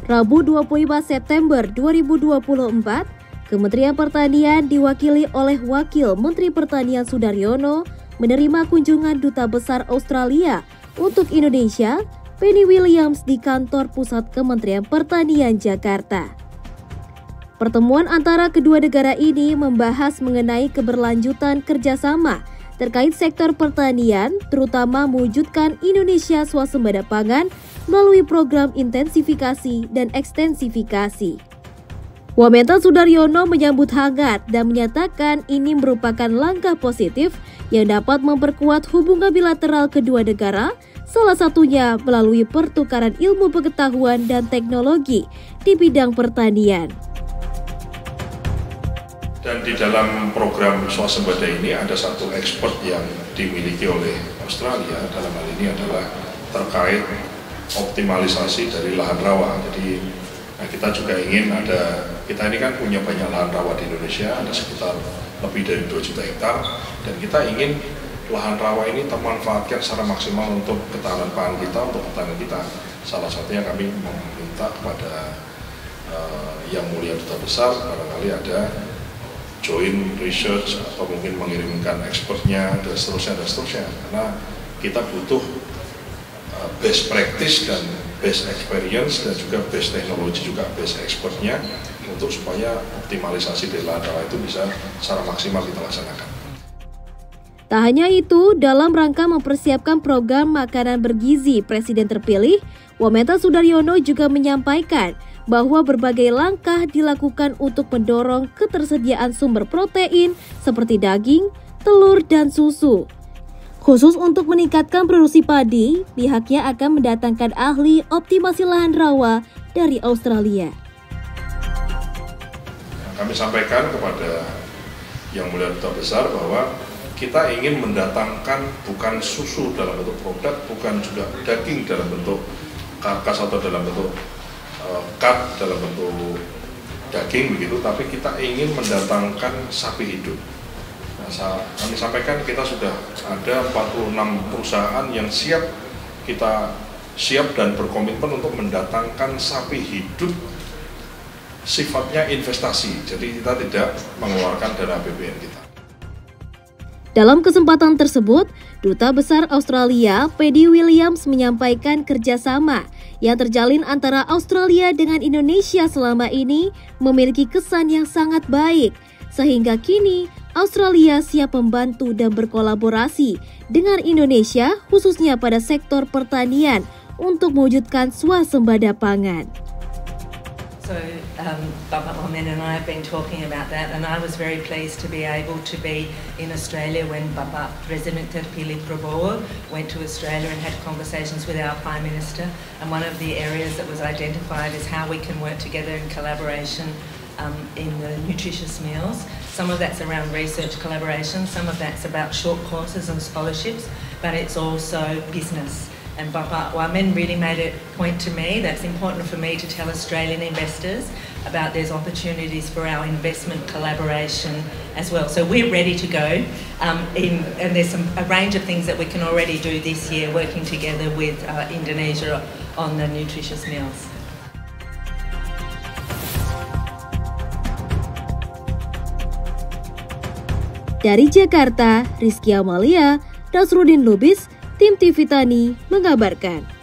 Rabu 25 September 2024, Kementerian Pertanian diwakili oleh Wakil Menteri Pertanian Sudaryono menerima kunjungan Duta Besar Australia untuk Indonesia, Penny Williams di kantor pusat Kementerian Pertanian Jakarta. Pertemuan antara kedua negara ini membahas mengenai keberlanjutan kerjasama terkait sektor pertanian, terutama mewujudkan Indonesia swasembada pangan melalui program intensifikasi dan ekstensifikasi. Wamena Sudaryono menyambut hangat dan menyatakan ini merupakan langkah positif yang dapat memperkuat hubungan bilateral kedua negara, salah satunya melalui pertukaran ilmu pengetahuan dan teknologi di bidang pertanian. Dan di dalam program swasembada ini ada satu ekspor yang dimiliki oleh Australia, dalam hal ini adalah terkait optimalisasi dari lahan rawa. Jadi kita juga ingin kita ini kan punya banyak lahan rawa di Indonesia, ada sekitar lebih dari 2 juta hektar, dan kita ingin lahan rawa ini termanfaatkan secara maksimal untuk ketahanan pangan kita, untuk pertanian kita. Salah satunya kami meminta kepada Yang Mulia Duta Besar, barangkali ada joint research atau mungkin mengirimkan expertnya dan seterusnya, karena kita butuh best practice dan best experience dan juga best teknologi, juga best expertnya untuk supaya optimalisasi dari lahan rawa itu bisa secara maksimal kita laksanakan. Tak hanya itu, dalam rangka mempersiapkan program makanan bergizi Presiden terpilih, Wamena Sudaryono juga menyampaikan bahwa berbagai langkah dilakukan untuk mendorong ketersediaan sumber protein seperti daging, telur, dan susu. Khusus untuk meningkatkan produksi padi, pihaknya akan mendatangkan ahli optimasi lahan rawa dari Australia. Kami sampaikan kepada Yang Mulia Duta Besar bahwa kita ingin mendatangkan bukan susu dalam bentuk produk, bukan juga daging dalam bentuk karkas atau dalam bentuk cut dalam bentuk daging begitu, tapi kita ingin mendatangkan sapi hidup. Nah, kami sampaikan kita sudah ada 46 perusahaan yang siap dan berkomitmen untuk mendatangkan sapi hidup sifatnya investasi, jadi kita tidak mengeluarkan dana APBN kita. Dalam kesempatan tersebut, Duta Besar Australia, Penny Williams menyampaikan kerjasama yang terjalin antara Australia dengan Indonesia selama ini memiliki kesan yang sangat baik, sehingga kini Australia siap membantu dan berkolaborasi dengan Indonesia khususnya pada sektor pertanian untuk mewujudkan swasembada pangan. So Bapak Wamena and I have been talking about that, and I was very pleased to be able to be in Australia when Bapak Presiden terpilih Prabowo went to Australia and had conversations with our Prime Minister, and one of the areas that was identified is how we can work together in collaboration in the nutritious meals. Some of that's around research collaboration, some of that's about short courses and scholarships, but it's also business. And Bapak Wamena really made a point to me that's important for me to tell Australian investors about there's opportunities for our investment collaboration as well. So we're ready to go, and there's a range of things that we can already do this year working together with Indonesia on the nutritious meals. Dari Jakarta, Rizky Amalia, Nasruddin Lubis, Tim TV Tani mengabarkan.